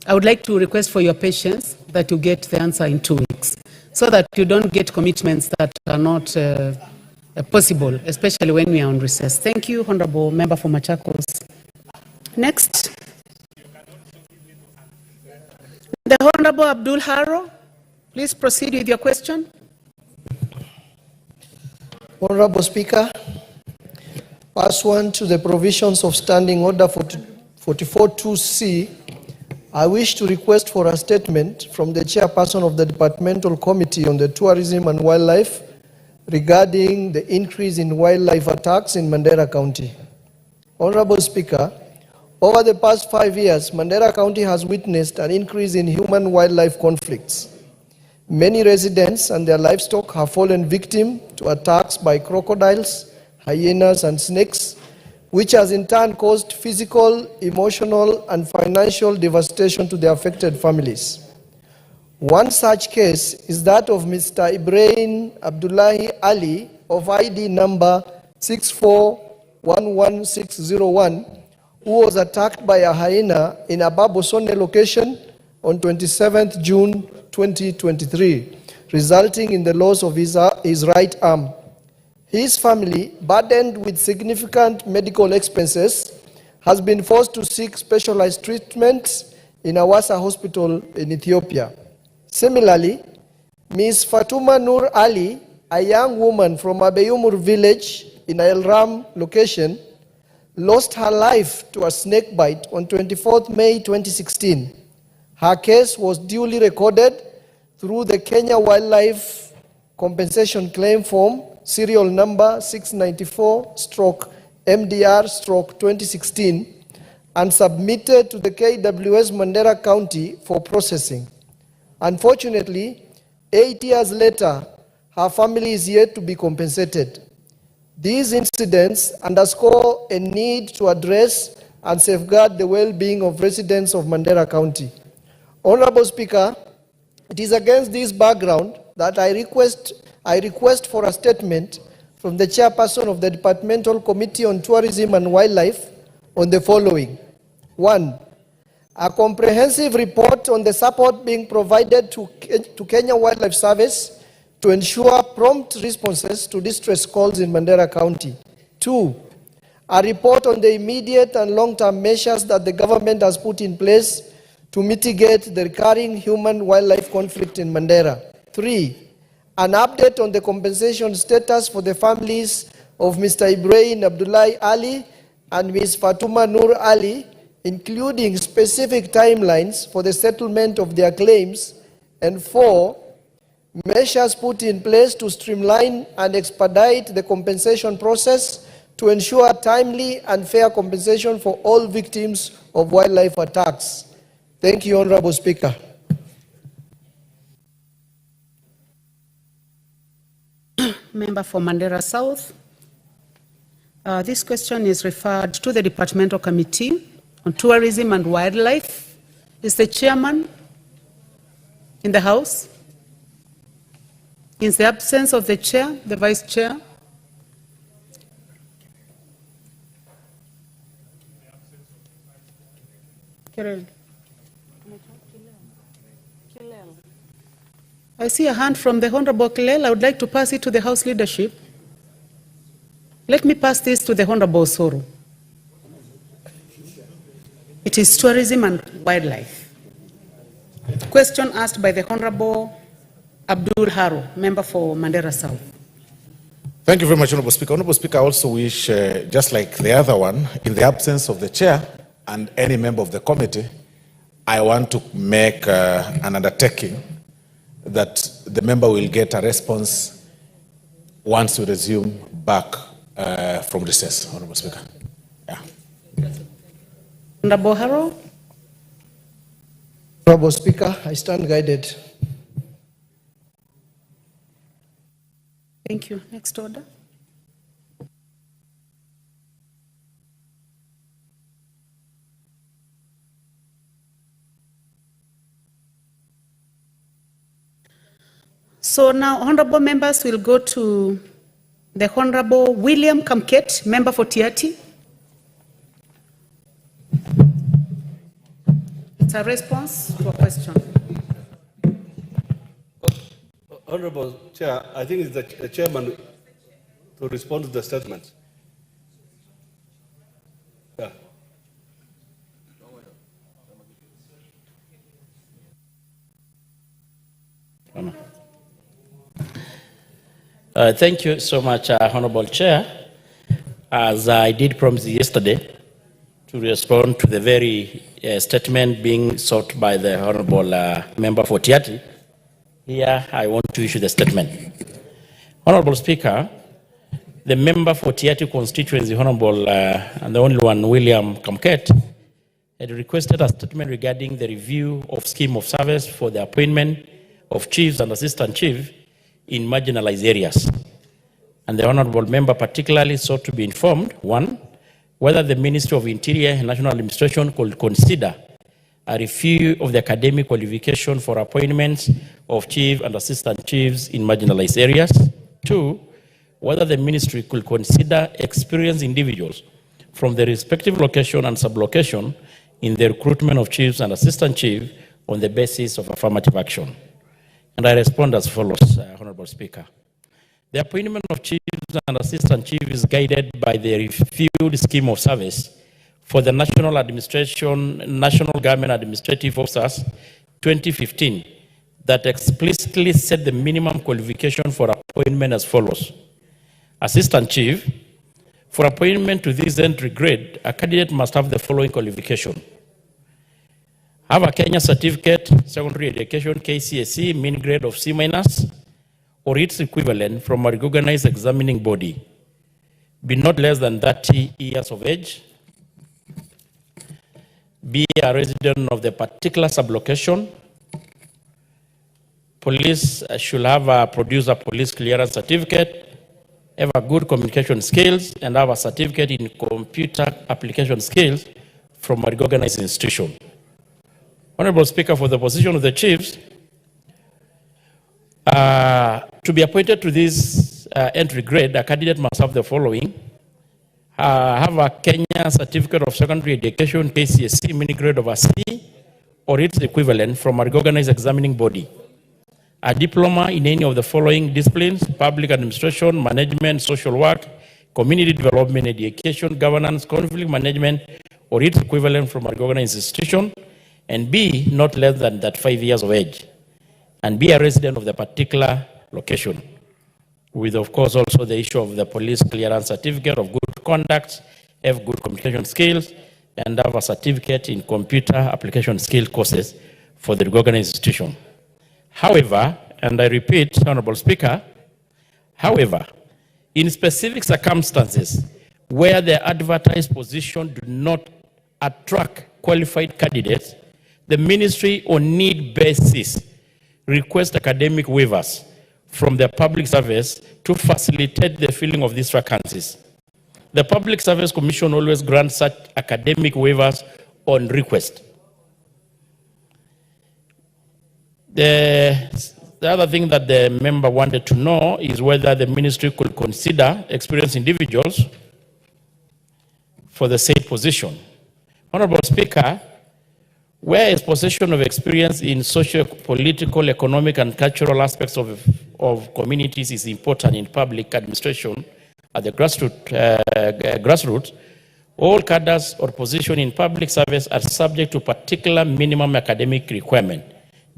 I would like to request for your patience that you get the answer in 2 weeks, so that you don't get commitments that are not possible, especially when we are on recess. Thank you, Honorable Member for Machakos. Next. The Honorable Abdul Haro, please proceed with your question. Honorable Speaker, pursuant to the provisions of Standing Order 44.2c, I wish to request for a statement from the chairperson of the Departmental Committee on the Tourism and Wildlife regarding the increase in wildlife attacks in Mandera County. Honorable Speaker, over the past 5 years, Mandera County has witnessed an increase in human-wildlife conflicts. Many residents and their livestock have fallen victim to attacks by crocodiles, hyenas, and snakes, which has in turn caused physical, emotional, and financial devastation to the affected families. One such case is that of Mr. Ibrahim Abdullahi Ali of ID number 6411601, who was attacked by a hyena in a Babosone location on 27th June 2023, resulting in the loss of his right arm. His family, burdened with significant medical expenses, has been forced to seek specialized treatment in Awasa Hospital in Ethiopia. Similarly, Ms. Fatuma Nur Ali, a young woman from Abeyumur village in Elram location, lost her life to a snake bite on 24th May 2016. Her case was duly recorded through the Kenya Wildlife Compensation Claim Form, serial number 694/MDR/2016, and submitted to the KISII Mandera County for processing. Unfortunately, 8 years later, her family is yet to be compensated. These incidents underscore a need to address and safeguard the well-being of residents of Mandera County. Honorable Speaker, it is against this background that I request for a statement from the chairperson of the Departmental Committee on Tourism and Wildlife on the following. 1. A comprehensive report on the support being provided to Kenya Wildlife Service to ensure prompt responses to distress calls in Mandera County. 2. A report on the immediate and long-term measures that the government has put in place to mitigate the recurring human-wildlife conflict in Mandera. 3. An update on the compensation status for the families of Mr. Ibrahim Abdullahi Ali and Ms. Fatuma Nur Ali, including specific timelines for the settlement of their claims. And 4, measures put in place to streamline and expedite the compensation process to ensure timely and fair compensation for all victims of wildlife attacks. Thank you, Honorable Speaker. Member for Mandera South. This question is referred to the Departmental Committee on Tourism and Wildlife. Is the chairman in the House? In the absence of the chair, the vice chair? I see a hand from the Honorable Kilel. I would like to pass it to the House leadership. Let me pass this to the Honorable Soro. It is tourism and wildlife. Question asked by the Honorable Abdul Haro, member for Mandera South. Thank you very much, Honorable Speaker. Honorable Speaker, I also wish, just like the other one, in the absence of the chair and any member of the committee, I want to make an undertaking that the member will get a response once we resume back from recess, Honorable Speaker. Yeah. Honorable Haro. Honorable Speaker, I stand guided. Thank you. Next order. So now, honorable members will go to the Honorable William Kamket, member for Tiati. It's a response to a question. Honorable Chair, I think it's the chairman to respond to the statement. Yeah. Thank you so much, Honorable Chair. As I did promise yesterday to respond to the very statement being sought by the Honorable Member for Tiati, here I want to issue the statement. Honorable Speaker, the member for Tiati constituency, Honorable and the only one, William Kamket, had requested a statement regarding the review of scheme of service for the appointment of chiefs and assistant chiefs in marginalized areas. And the honorable member particularly sought to be informed, one, whether the Ministry of Interior and National Administration could consider a review of the academic qualification for appointments of chief and assistant chiefs in marginalized areas. Two, whether the ministry could consider experienced individuals from the respective location and sublocation in the recruitment of chiefs and assistant chiefs on the basis of affirmative action. And I respond as follows, Honorable Speaker. The appointment of chiefs and assistant chiefs is guided by the reviewed scheme of service for the National Government Administrative Officers 2015 that explicitly set the minimum qualification for appointment as follows. Assistant chief, for appointment to this entry grade, a candidate must have the following qualification. Have a Kenya certificate, secondary education, KISII, mean grade of C-, or its equivalent from a recognized examining body. Be not less than 30 years of age. Be a resident of the particular sublocation. Police should have produced a police clearance certificate, have a good communication skills, and have a certificate in computer application skills from a recognized institution. Honorable Speaker, for the position of the chiefs, to be appointed to this entry grade, a candidate must have the following. Have a Kenya certificate of secondary education, KCSE, mini grade of a C, or its equivalent from a recognized examining body. A diploma in any of the following disciplines: public administration, management, social work, community development, education, governance, conflict management, or its equivalent from a recognized institution. And be not less than 5 years of age, and be a resident of the particular location, with of course also the issue of the police clearance certificate of good conduct, have good communication skills, and have a certificate in computer application skill courses for the recognized institution. However, and I repeat, Honorable Speaker, however, in specific circumstances where the advertised position do not attract qualified candidates, the ministry on need basis request academic waivers from the public service to facilitate the filling of these vacancies. The Public Service Commission always grants such academic waivers on request. The other thing that the member wanted to know is whether the ministry could consider experienced individuals for the said position. Honorable Speaker, where is possession of experience in social, political, economic, and cultural aspects of communities is important in public administration at the grassroots, all cadres or position in public service are subject to particular minimum academic requirement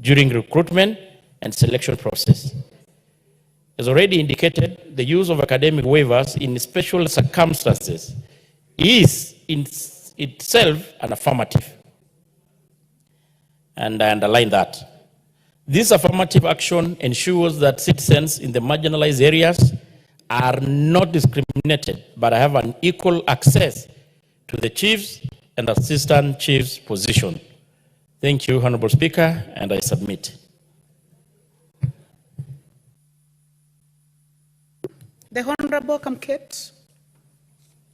during recruitment and selection process. As already indicated, the use of academic waivers in special circumstances is in itself an affirmative. And I underline that. This affirmative action ensures that citizens in the marginalized areas are not discriminated, but have an equal access to the chiefs and assistant chiefs position. Thank you, Honorable Speaker, and I submit. The Honorable Kamket,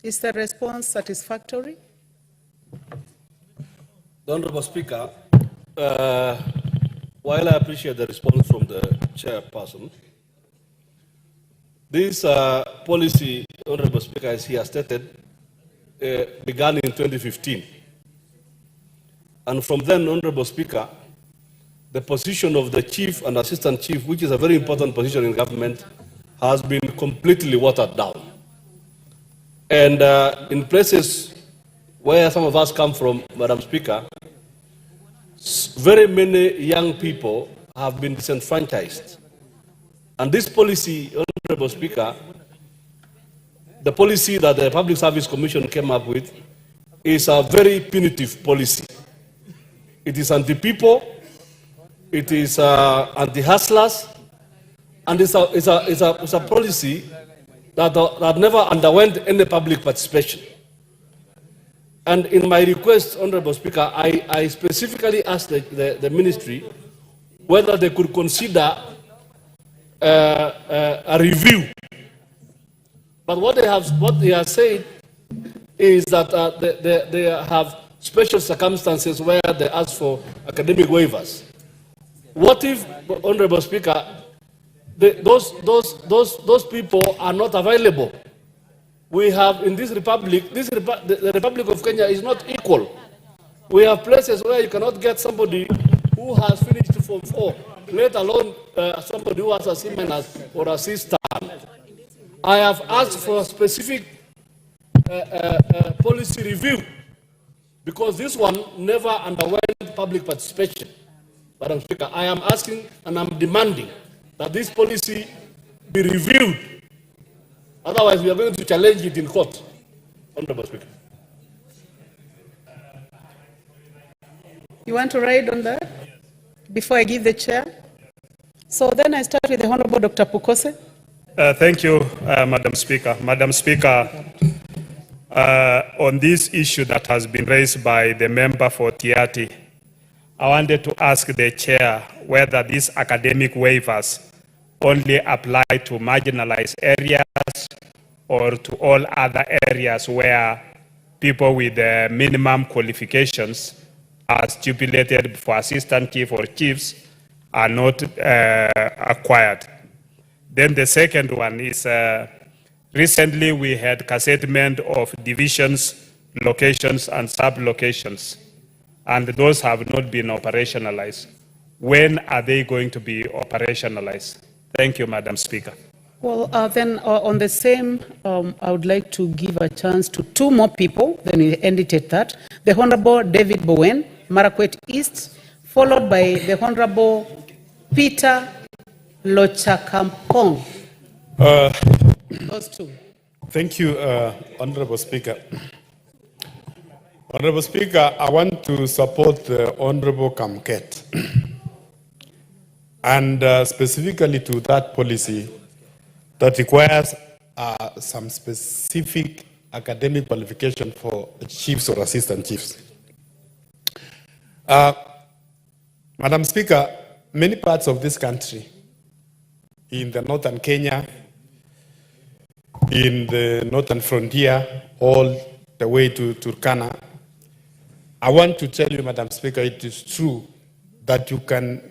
is the response satisfactory? The Honorable Speaker, while I appreciate the response from the chairperson, this policy, Honorable Speaker, as he has stated, began in 2015. And from then, Honorable Speaker, the position of the chief and assistant chief, which is a very important position in government, has been completely watered down. And in places where some of us come from, Madam Speaker, very many young people have been disenfranchised. And this policy, Honorable Speaker, the policy that the Public Service Commission came up with is a very punitive policy. It is anti-people, it is anti-hustlers, and it's a policy that never underwent any public participation. And in my request, Honorable Speaker, I specifically asked the ministry whether they could consider a review. But what they have said is that they have special circumstances where they ask for academic waivers. What if, Honorable Speaker, those people are not available? We have in this republic, the Republic of Kenya is not equal. We have places where you cannot get somebody who has finished Form 4, let alone somebody who has a seaman or a sister. I have asked for a specific policy review because this one never underwent public participation. Madam Speaker, I am asking and I'm demanding that this policy be reviewed. Otherwise, we are going to challenge it in court. Honorable Speaker. You want to ride on that before I give the chair? So then I start with the Honorable Dr. Pukose. Thank you, Madam Speaker. Madam Speaker, on this issue that has been raised by the member for Tiati, I wanted to ask the chair whether these academic waivers only apply to marginalized areas or to all other areas where people with minimum qualifications as stipulated for assistant chief or chiefs are not acquired. Then the second one is recently we had cassettlement of divisions, locations, and sub-locations, and those have not been operationalized. When are they going to be operationalized? Thank you, Madam Speaker. Well, then on the same, I would like to give a chance to two more people, then we end it at that. The Honorable David Bowen, Marakwet East, followed by the Honorable Peter Lochakampong. Those two. Thank you, Honorable Speaker. Honorable Speaker, I want to support the Honorable Kamket. And specifically to that policy that requires some specific academic qualification for chiefs or assistant chiefs. Madam Speaker, many parts of this country, in the northern Kenya, in the northern frontier, all the way to Turkana, I want to tell you, Madam Speaker, it is true that you can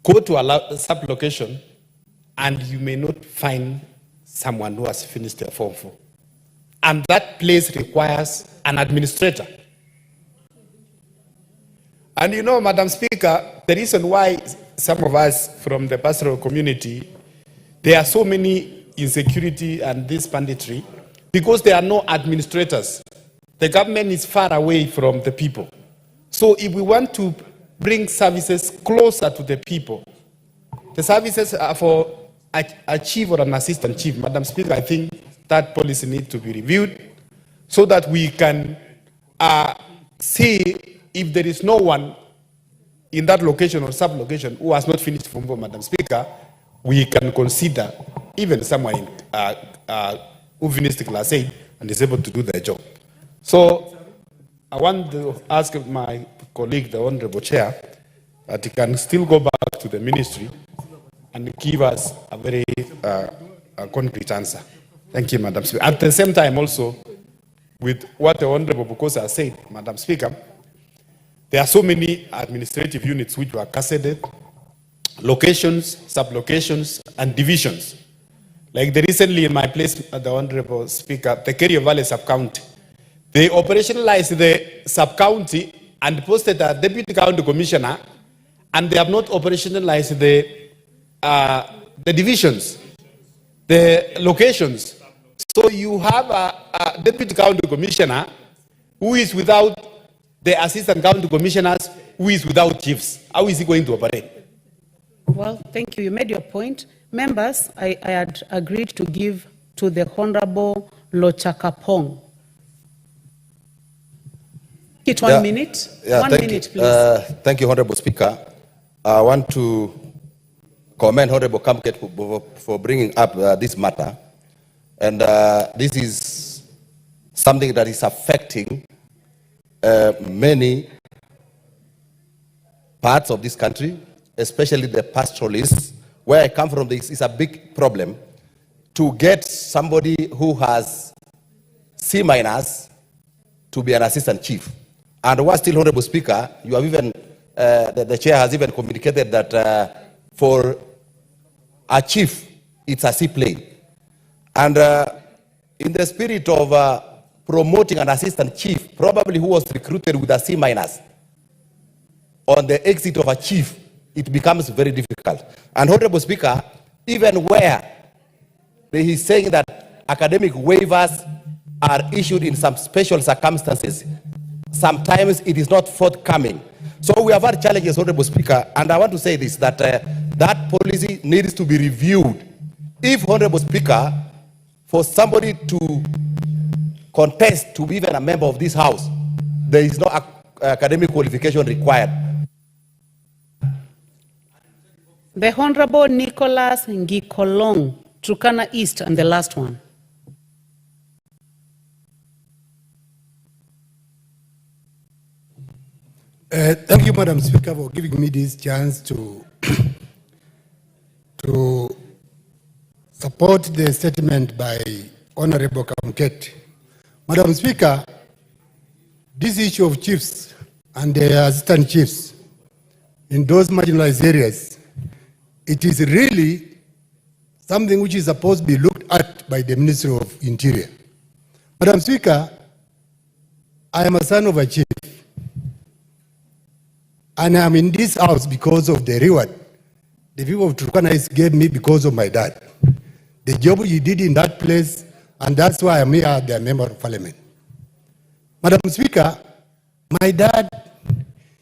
go to a sub-location and you may not find someone who has finished their Form 4. And that place requires an administrator. And you know, Madam Speaker, the reason why some of us from the pastoral community, there are so many insecurity and this banditry, because there are no administrators. The government is far away from the people. So if we want to bring services closer to the people, the services are for a chief or an assistant chief. Madam Speaker, I think that policy needs to be reviewed so that we can see if there is no one in that location or sub-location who has not finished Form 4, Madam Speaker, we can consider even someone who finished Class 8 and is able to do their job. So I want to ask my colleague, the Honorable Chair, that he can still go back to the ministry and give us a very concrete answer. Thank you, Madam Speaker. At the same time also, with what the Honorable Bukosa has said, Madam Speaker, there are so many administrative units which were cascaded, locations, sub-locations, and divisions. Like recently in my place, the Honorable Speaker, the Kerio Valley Sub-County, They operationalized the sub-county and posted a deputy county commissioner, and they have not operationalized the divisions, the locations. So you have a deputy county commissioner who is without the assistant county commissioners, who is without chiefs. How is he going to operate? Well, thank you. You made your point. Members, I had agreed to give to the Honorable Lochakapong. It 1 minute. Yeah, 1 minute, please. Thank you, Honorable Speaker. I want to commend Honorable Kamket for bringing up this matter. And this is something that is affecting many parts of this country, especially the pastoralists. Where I come from, this is a big problem. To get somebody who has C- to be an assistant chief. And what still, Honorable Speaker, you have even, the chair has even communicated that for a chief, it's a seaplane. And in the spirit of promoting an assistant chief, probably who was recruited with a C-, on the exit of a chief, it becomes very difficult. And Honorable Speaker, even where he is saying that academic waivers are issued in some special circumstances, sometimes it is not forthcoming. So we have had challenges, Honorable Speaker, and I want to say this, that that policy needs to be reviewed. If, Honorable Speaker, for somebody to contest to be even a member of this House, there is no academic qualification required. The Honorable Nicholas Ngikolong, Turkana East, and the last one. Thank you, Madam Speaker, for giving me this chance to support the statement by Honorable Kamket. Madam Speaker, this issue of chiefs and the assistant chiefs in those marginalized areas, it is really something which is supposed to be looked at by the Ministry of Interior. Madam Speaker, I am a son of a chief, and I am in this house because of the reward the people of Turkana gave me because of my dad. The job he did in that place, and that's why I'm here as the member of parliament. Madam Speaker, my dad,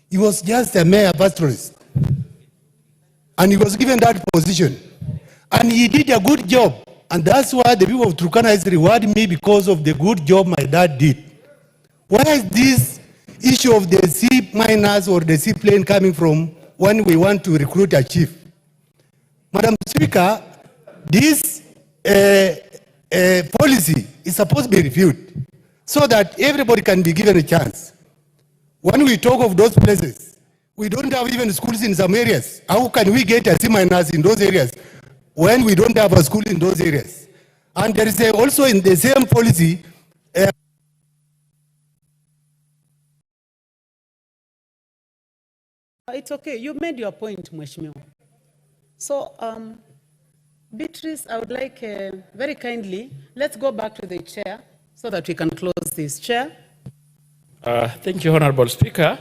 he was just a mayor pastoralist, and he was given that position, and he did a good job, and that's why the people of Turkana reward me because of the good job my dad did. Where is this issue of the C- or the seaplane coming from when we want to recruit a chief? Madam Speaker, this policy is supposed to be reviewed so that everybody can be given a chance. When we talk of those places, we don't have even schools in some areas. How can we get a C- in those areas when we don't have a school in those areas? And there is also in the same policy, It's okay. You made your point, Mheshimiwa. So, Beatrice, I would like very kindly, let's go back to the chair so that we can close this. Chair. Thank you, Honorable Speaker.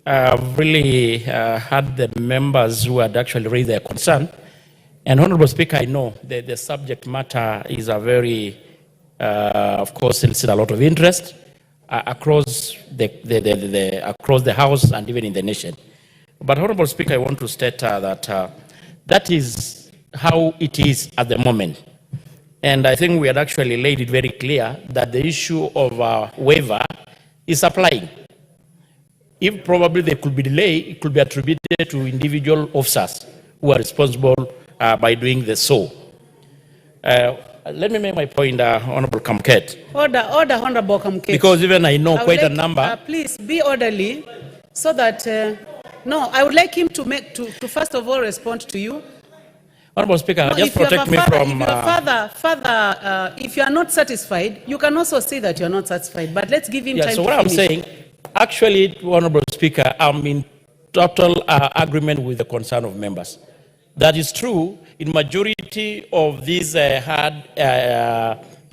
I've really had the members who had actually raised their concern. And Honorable Speaker, I know that the subject matter is a very, of course, it's a lot of interest across across the House and even in the nation. But Honorable Speaker, I want to state that that is how it is at the moment. And I think we had actually laid it very clear that the issue of waiver is applying. If probably there could be delay, it could be attributed to individual officers who are responsible by doing the so. Let me make my point, Honorable Kamket. Order, Honorable Kamket. Because even I know quite a number. Please be orderly so that, no, I would like him to first of all respond to you. Honorable Speaker, No, just protect me from... If you are not satisfied, you can also say that you are not satisfied, but let's give him time so to what finish. I'm saying, actually, Honorable Speaker, I'm in total agreement with the concern of members. That is true in majority of these hard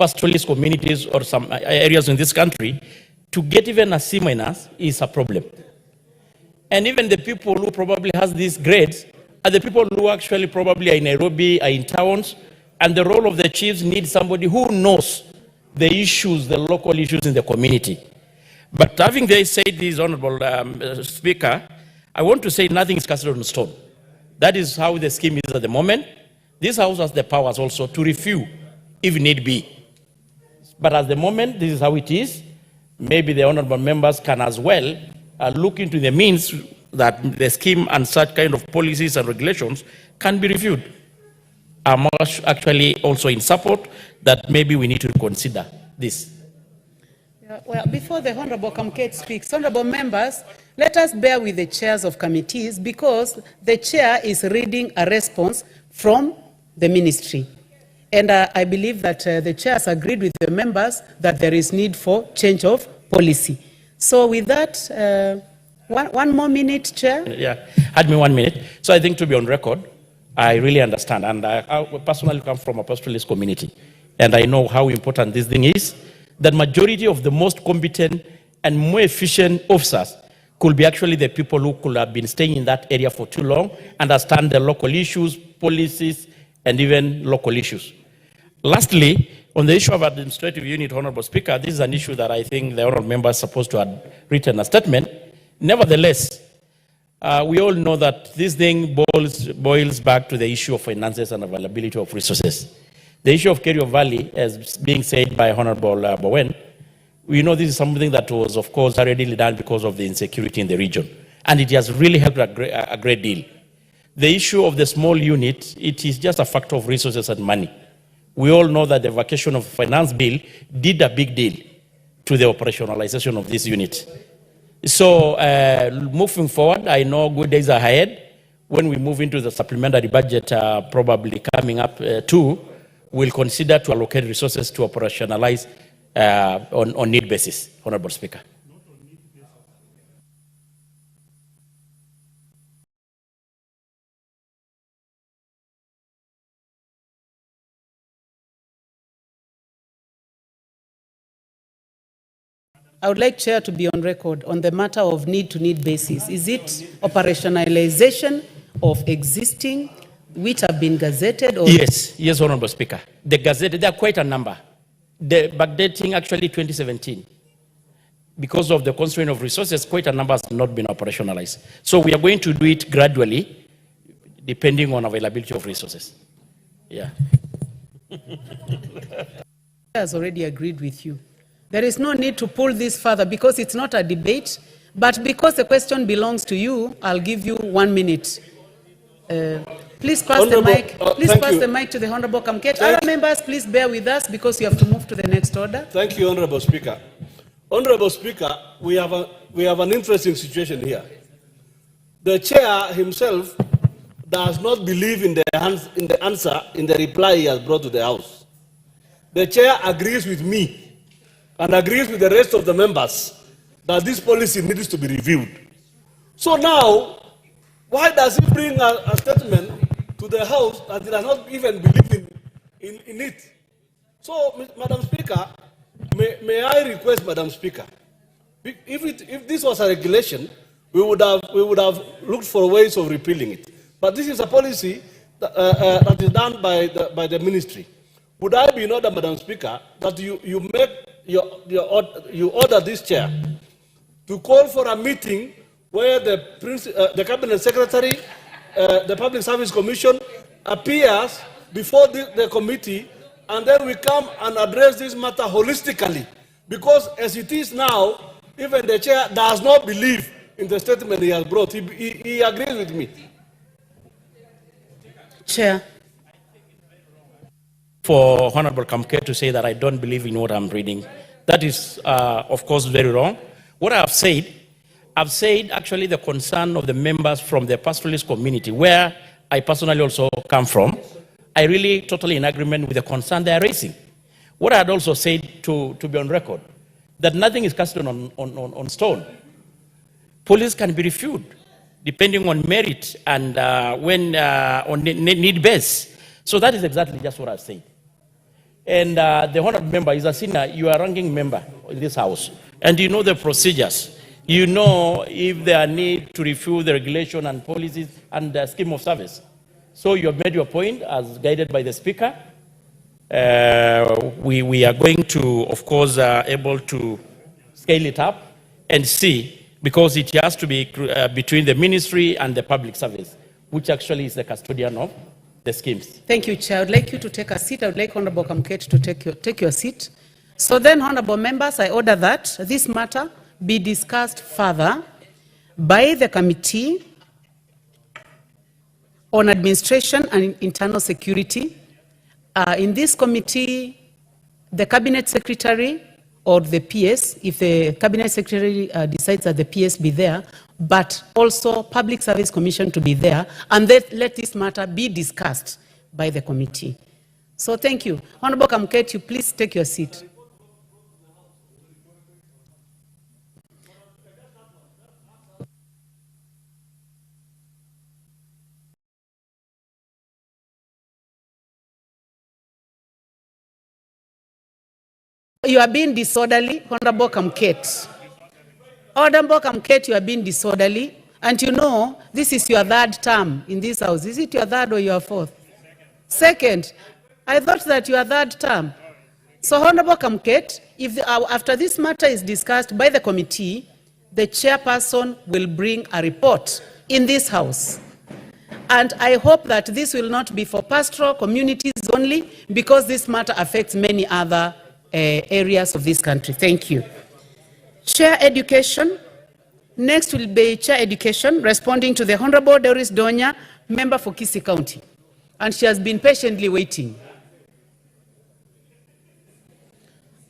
pastoralist communities or some areas in this country, to get even a C- is a problem. And even the people who probably has these grades are the people who actually probably are in Nairobi, are in towns, and the role of the chiefs needs somebody who knows the issues, the local issues in the community. But having said this, Honorable Speaker, I want to say nothing is cast on stone. That is how the scheme is at the moment. This House has the powers also to review if need be. But at the moment, this is how it is. Maybe the honorable members can as well look into the means that the scheme and such kind of policies and regulations can be reviewed. I'm actually also in support that maybe we need to consider this. Well, before the Honorable Kamket speaks, Honorable members, let us bear with the chairs of committees because the chair is reading a response from the ministry. And I believe that the chairs agreed with the members that there is need for change of policy. So with that, one more minute, Chair. Yeah, had me 1 minute. So I think to be on record, I really understand. And I personally come from a pastoralist community. And I know how important this thing is. That majority of the most competent and more efficient officers could be actually the people who could have been staying in that area for too long, understand the local issues, policies, and even local issues. Lastly, on the issue of administrative unit, Honorable Speaker, this is an issue that I think the honorable member is supposed to have written a statement. Nevertheless, we all know that this thing boils back to the issue of finances and availability of resources. The issue of Kerio Valley, as being said by Honorable Bowen, we know this is something that was, of course, already done because of the insecurity in the region. And it has really helped a great deal. The issue of the small unit, it is just a factor of resources and money. We all know that the vacation of finance bill did a big deal to the operationalization of this unit. So moving forward, I know good days are ahead. When we move into the supplementary budget probably coming up too, we'll consider to allocate resources to operationalize on need basis, Honorable Speaker. I would like Chair to be on record on the matter of need-to-need basis. Is it operationalization of existing which have been gazetted? Or Yes, Honorable Speaker. The gazetted, there are quite a number. The backdating actually 2017. Because of the constraint of resources, quite a number has not been operationalized. So we are going to do it gradually, depending on availability of resources. Yeah. Has already agreed with you. There is no need to pull this further because it's not a debate, but because the question belongs to you, I'll give you 1 minute. Please pass the mic. Please pass the mic to the Honorable Kamket. Other members, please bear with us because you have to move to the next order. Thank you, Honorable Speaker. Honorable Speaker, we have an interesting situation here. The chair himself does not believe in the answer in the reply he has brought to the House. The chair agrees with me and agrees with the rest of the members that this policy needs to be reviewed. So now, why does he bring a statement to the House that he does not even believe in it? So, Madam Speaker, may I request, Madam Speaker, if this was a regulation, we would have looked for ways of repealing it. But this is a policy that is done by the ministry. Would I be in order, Madam Speaker, that you order this chair to call for a meeting where the Cabinet Secretary, the Public Service Commission appears before the committee, and then we come and address this matter holistically. Because as it is now, even the chair does not believe in the statement he has brought. He agrees with me. Chair. For Honorable Kamket to say that I don't believe in what I'm reading, that is, of course, very wrong. What I've said actually the concern of the members from the pastoralist community, where I personally also come from. I really totally in agreement with the concern they are raising. What I had also said to be on record, that nothing is cast on stone. Police can be reviewed depending on merit and when on need base. So that is exactly just what I've said. And the honorable member is a senior, you are a ranking member in this house. And you know the procedures. You know if there are need to review the regulation and policies and the scheme of service. So you have made your point as guided by the speaker. We are going to, of course, able to scale it up and see, because it has to be between the ministry and the public service, which actually is the custodian of the schemes. Thank you, Chair. I would like you to take a seat. I would like Honorable Kamket to take your seat. So then, honorable members, I order that this matter be discussed further by the Committee on Administration and Internal Security. In this committee, the Cabinet Secretary or the PS, if the Cabinet Secretary decides that the PS be there, but also Public Service Commission to be there, and let this matter be discussed by the committee. So thank you. Honorable Kamket, you please take your seat. You are being disorderly, Honorable Kamket. Honorable Kamket, you are being disorderly. And you know, this is your third term in this house. Is it your third or your fourth? Second. I thought that you are third term. So, Honorable Kamket, if after this matter is discussed by the committee, the chairperson will bring a report in this house. And I hope that this will not be for pastoral communities only, because this matter affects many other areas of this country. Thank you. Chair Education. Next will be Chair Education, responding to the Honorable Doris Donya, member for KISII County. And she has been patiently waiting.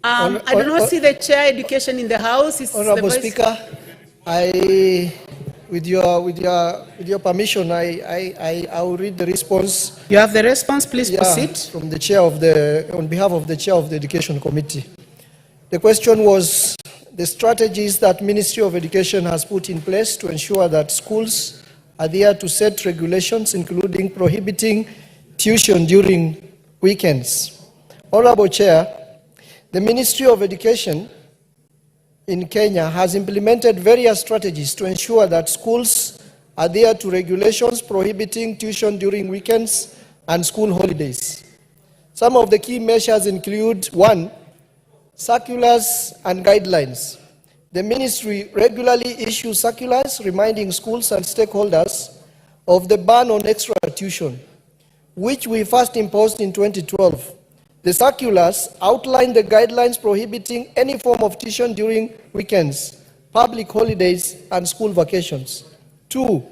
I do not see the Chair Education in the House. Honorable Speaker, with your permission, I will read the response. You have the response, please proceed. From the chair of on behalf of the Chair of the Education Committee. The question was the strategies that Ministry of Education has put in place to ensure that schools adhere to set regulations, including prohibiting tuition during weekends. Honorable Chair, the Ministry of Education in Kenya has implemented various strategies to ensure that schools adhere to regulations prohibiting tuition during weekends and school holidays. Some of the key measures include: 1, circulars and guidelines. The ministry regularly issues circulars reminding schools and stakeholders of the ban on extra tuition, which we first imposed in 2012. The circulars outline the guidelines prohibiting any form of tuition during weekends, public holidays, and school vacations. 2,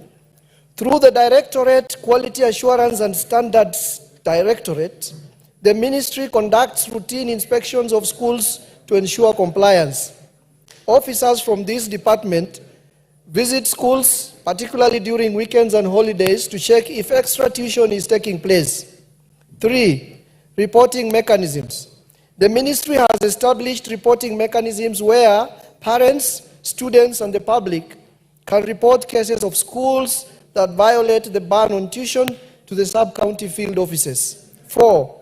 through the Directorate Quality Assurance and Standards Directorate, the ministry conducts routine inspections of schools to ensure compliance. Officers from this department visit schools, particularly during weekends and holidays, to check if extra tuition is taking place. 3, reporting mechanisms. The ministry has established reporting mechanisms where parents, students, and the public can report cases of schools that violate the ban on tuition to the sub-county field offices. 4,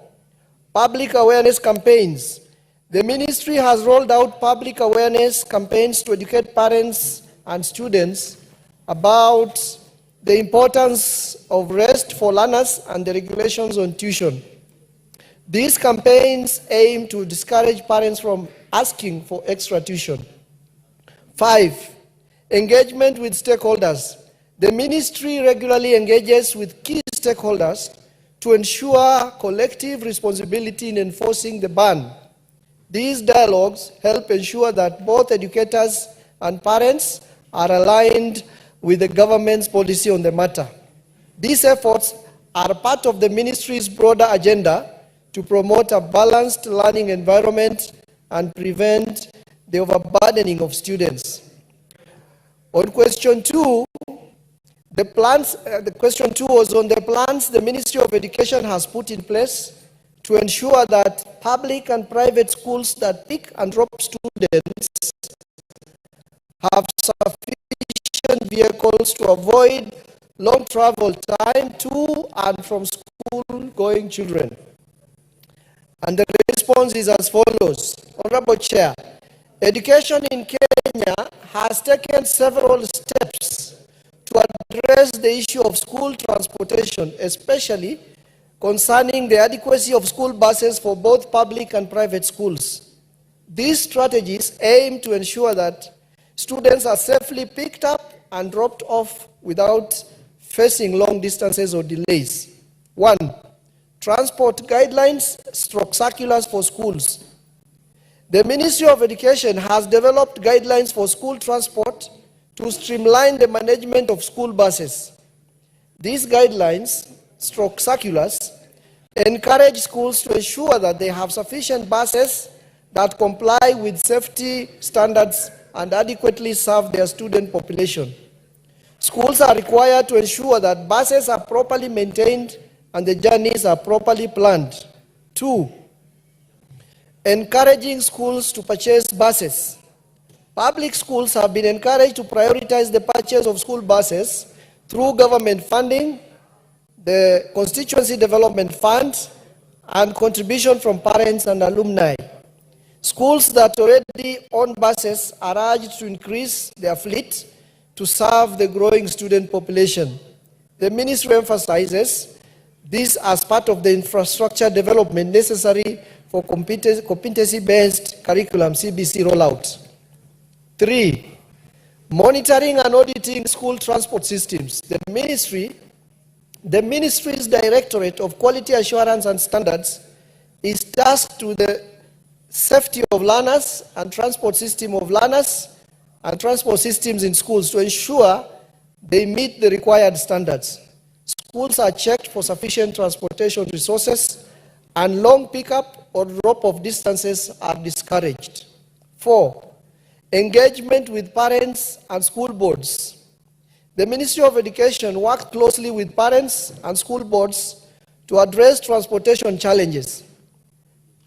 public awareness campaigns. The ministry has rolled out public awareness campaigns to educate parents and students about the importance of rest for learners and the regulations on tuition. These campaigns aim to discourage parents from asking for extra tuition. 5, engagement with stakeholders. The ministry regularly engages with key stakeholders to ensure collective responsibility in enforcing the ban. These dialogues help ensure that both educators and parents are aligned with the government's policy on the matter. These efforts are part of the ministry's broader agenda to promote a balanced learning environment and prevent the overburdening of students. On question 2, the question 2 was on the plans the Ministry of Education has put in place to ensure that public and private schools that pick and drop students have sufficient vehicles to avoid long travel time to and from school-going children. And the response is as follows. Honorable Chair, education in Kenya has taken several steps to address the issue of school transportation, especially concerning the adequacy of school buses for both public and private schools. These strategies aim to ensure that students are safely picked up and dropped off without facing long distances or delays. 1. Transport guidelines / circulars for schools. The Ministry of Education has developed guidelines for school transport to streamline the management of school buses. These guidelines / circulars encourage schools to ensure that they have sufficient buses that comply with safety standards and adequately serve their student population. Schools are required to ensure that buses are properly maintained and the journeys are properly planned. 2. Encouraging schools to purchase buses. Public schools have been encouraged to prioritize the purchase of school buses through government funding, the Constituency Development Fund, and contribution from parents and alumni. Schools that already own buses are urged to increase their fleet to serve the growing student population. The ministry emphasizes this as part of the infrastructure development necessary for competency-based curriculum CBC rollout. 3. Monitoring and auditing school transport systems. The ministry's Directorate of Quality Assurance and Standards is tasked to the safety of learners and transport system of learners and transport systems in schools to ensure they meet the required standards. Schools are checked for sufficient transportation resources and long pickup or drop-off distances are discouraged. 4. Engagement with parents and school boards. The Ministry of Education works closely with parents and school boards to address transportation challenges.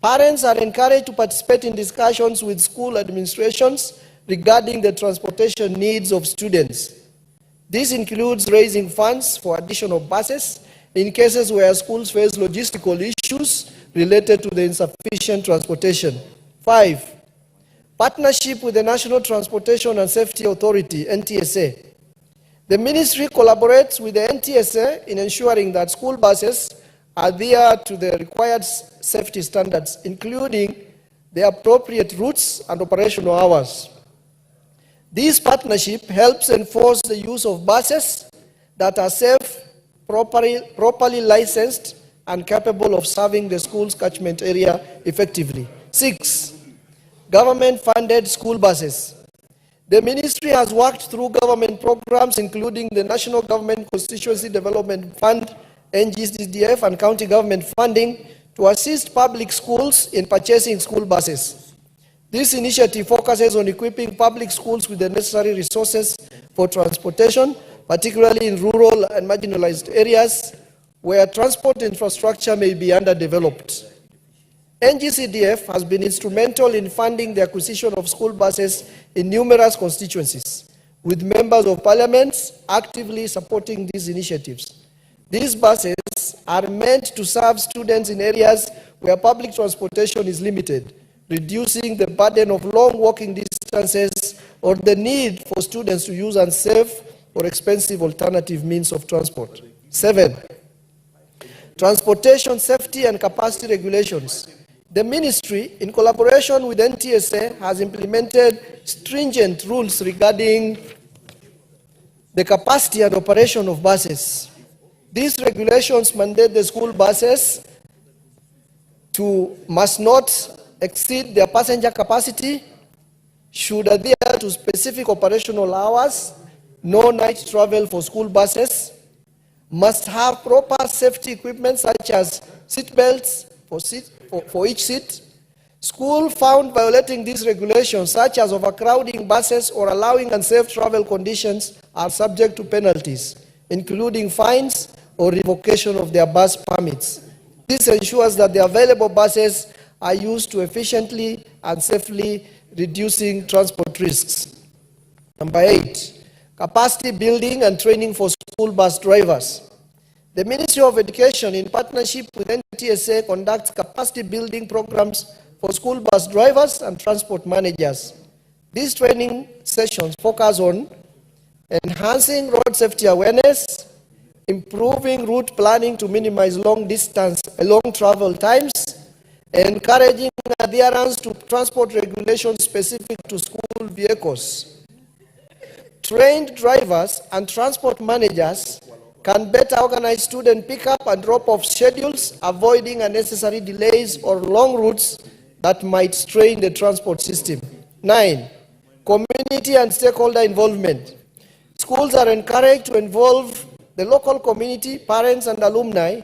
Parents are encouraged to participate in discussions with school administrations regarding the transportation needs of students. This includes raising funds for additional buses in cases where schools face logistical issues related to the insufficient transportation. 5. Partnership with the National Transportation and Safety Authority, NTSA. The ministry collaborates with the NTSA in ensuring that school buses adhere to the required safety standards, including the appropriate routes and operational hours. This partnership helps enforce the use of buses that are safe, properly licensed, and capable of serving the school's catchment area effectively. 6. Government-funded school buses. The ministry has worked through government programs, including the National Government Constituency Development Fund, NGCDF, and county government funding to assist public schools in purchasing school buses. This initiative focuses on equipping public schools with the necessary resources for transportation, particularly in rural and marginalized areas where transport infrastructure may be underdeveloped. NGCDF has been instrumental in funding the acquisition of school buses in numerous constituencies, with members of parliament actively supporting these initiatives. These buses are meant to serve students in areas where public transportation is limited, reducing the burden of long walking distances or the need for students to use unsafe or expensive alternative means of transport. 7. Transportation safety and capacity regulations. The ministry, in collaboration with NTSA, has implemented stringent rules regarding the capacity and operation of buses. These regulations mandate the school buses must not exceed their passenger capacity, should adhere to specific operational hours, no night travel for school buses, must have proper safety equipment such as seat belts for each seat. School found violating these regulations, such as overcrowding buses or allowing unsafe travel conditions, are subject to penalties, including fines or revocation of their bus permits. This ensures that the available buses are used to efficiently and safely reducing transport risks. Number 8, capacity building and training for school bus drivers. The Ministry of Education, in partnership with NTSA, conducts capacity building programs for school bus drivers and transport managers. These training sessions focus on enhancing road safety awareness, improving route planning to minimize long travel times, encouraging adherence to transport regulations specific to school vehicles. Trained drivers and transport managers can better organize student pickup and drop-off schedules, avoiding unnecessary delays or long routes that might strain the transport system. 9, community and stakeholder involvement. Schools are encouraged to involve the local community, parents, and alumni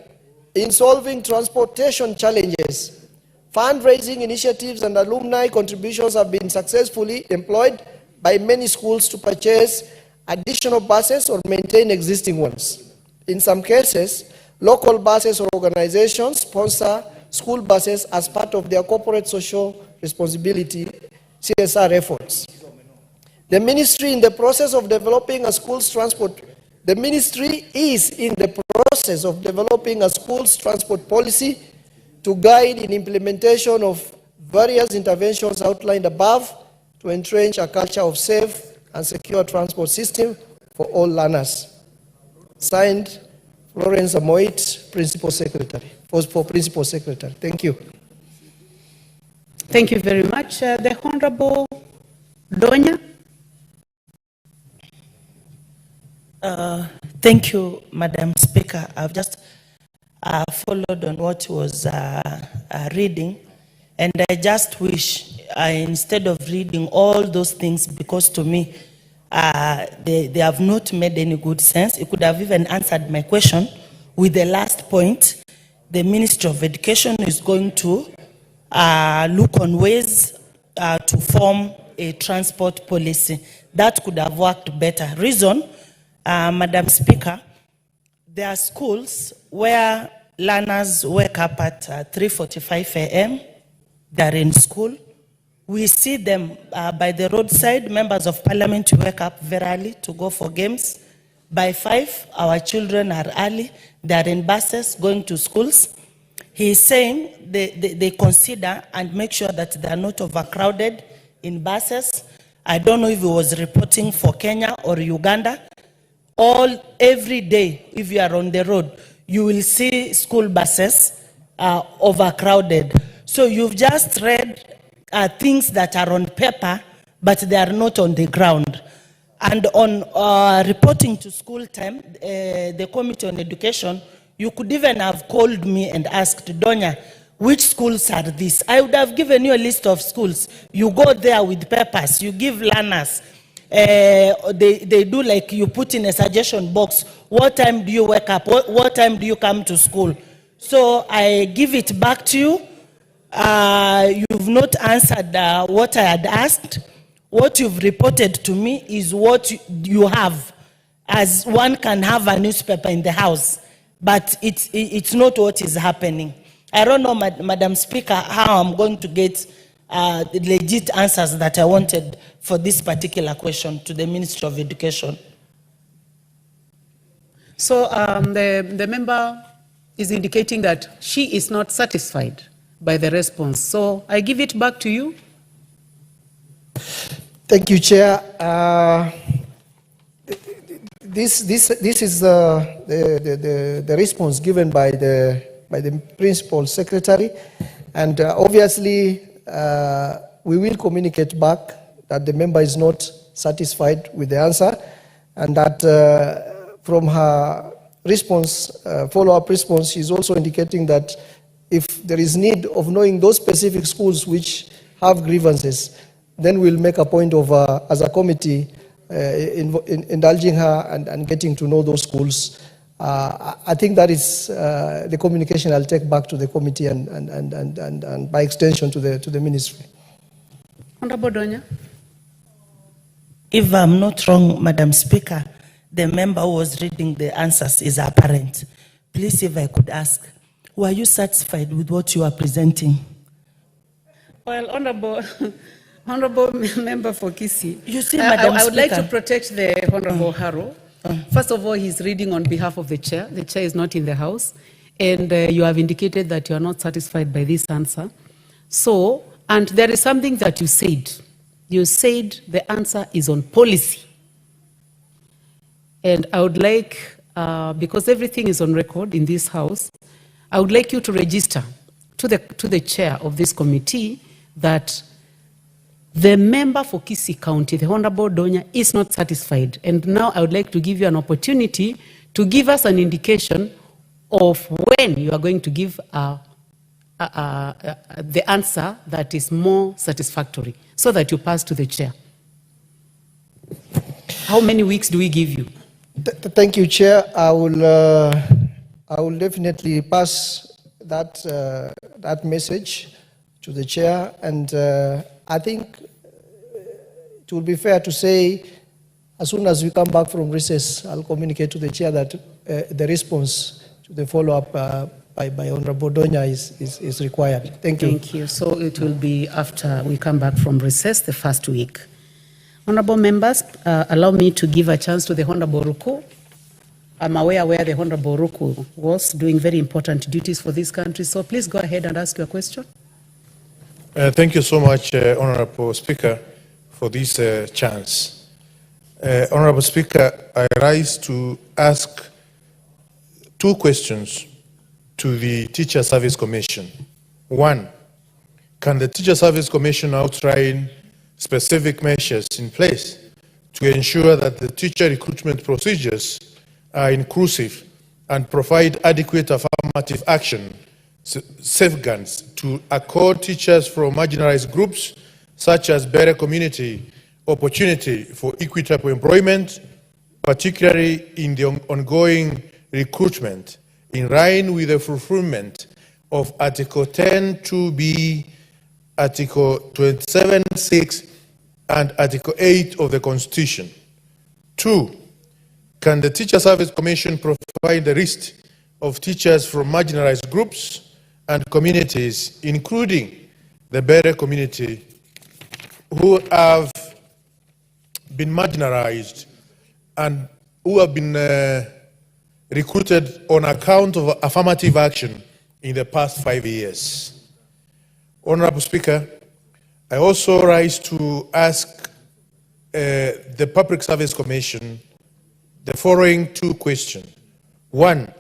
in solving transportation challenges. Fundraising initiatives and alumni contributions have been successfully employed by many schools to purchase additional buses or maintain existing ones. In some cases, local buses or organizations sponsor school buses as part of their corporate social responsibility (CSR) efforts. The ministry is in the process of developing a school's transport policy to guide in implementation of various interventions outlined above to entrench a culture of safe and secure transport system for all learners. Signed, Florence Amoit, Principal Secretary. Principal Secretary. Thank you. Thank you very much. The Honorable Donya. Thank you, Madam Speaker. I've just followed on what was reading, and I just wish, instead of reading all those things, because to me, they have not made any good sense. It could have even answered my question with the last point. The Ministry of Education is going to look on ways to form a transport policy. That could have worked better. Reason, Madam Speaker, there are schools where learners wake up at 3:45 a.m. They're in school. We see them by the roadside. Members of Parliament wake up very early to go for games. By 5, our children are early. They're in buses going to schools. He's saying they consider and make sure that they are not overcrowded in buses. I don't know if he was reporting for Kenya or Uganda. Every day, if you are on the road, you will see school buses overcrowded. So you've just read things that are on paper, but they are not on the ground. And on reporting to school time, the Committee on Education, you could even have called me and asked, Donya, which schools are these? I would have given you a list of schools. You go there with papers, you give learners. They do like you put in a suggestion box. What time do you wake up? What time do you come to school? So I give it back to you. You've not answered what I had asked. What you've reported to me is what you have, as one can have a newspaper in the house, but it's not what is happening. I don't know, Madam Speaker, how I'm going to get the legit answers that I wanted for this particular question to the Ministry of Education. So the member is indicating that she is not satisfied by the response. So I give it back to you. Thank you, Chair. This is the response given by the Principal Secretary, and obviously we will communicate back that the member is not satisfied with the answer, and that from her response, follow-up response, she's also indicating that if there is need of knowing those specific schools which have grievances, then we'll make a point of, as a committee, indulging her and getting to know those schools. I think that is the communication I'll take back to the committee and by extension to the ministry. Honorable Donya. If I'm not wrong, Madam Speaker, the member who was reading the answers is our parent. Please, if I could ask, were you satisfied with what you are presenting? Well, Honorable Member for KISII, You see, Madam I would like Speaker. to protect the Honorable Harrow. First of all, he's reading on behalf of the chair. The chair is not in the house. And you have indicated that you are not satisfied by this answer. So, and there is something that you said. You said the answer is on policy. And I would like, because everything is on record in this house, I would like you to register to the chair of this committee that the member for KISII County, the Honorable Donya, is not satisfied. And now I would like to give you an opportunity to give us an indication of when you are going to give the answer that is more satisfactory, so that you pass to the chair. How many weeks do we give you? Thank you, Chair. I will definitely pass that message to the chair, and I think it will be fair to say, as soon as we come back from recess, I'll communicate to the chair that the response to the follow-up by Honorable Donya is required. Thank you. Thank you. So it will be after we come back from recess, the first week. Honorable members, allow me to give a chance to the Honorable Ruku. I'm aware where the Honorable Ruku was doing very important duties for this country. So please go ahead and ask your question. Thank you so much, Honorable Speaker, for this chance. Honorable Speaker, I rise to ask two questions to the Teacher Service Commission. One, can the Teacher Service Commission outline specific measures in place to ensure that the teacher recruitment procedures are inclusive and provide adequate affirmative action safeguards to accord teachers from marginalized groups such as better community opportunity for equitable employment, particularly in the ongoing recruitment, in line with the fulfillment of Article 10(2)(b), Article 27(6), and Article 8 of the Constitution. Two, can the Teacher Service Commission provide a list of teachers from marginalized groups and communities, including the better community, who have been marginalized and who have been recruited on account of affirmative action in the past 5 years? Honorable Speaker, I also rise to ask the Public Service Commission the following two questions. One,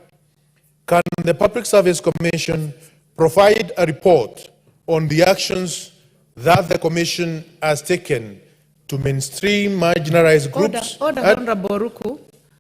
can the Public Service Commission provide a report on the actions that the Commission has taken to mainstream marginalized groups? Order, Honorable Ruku.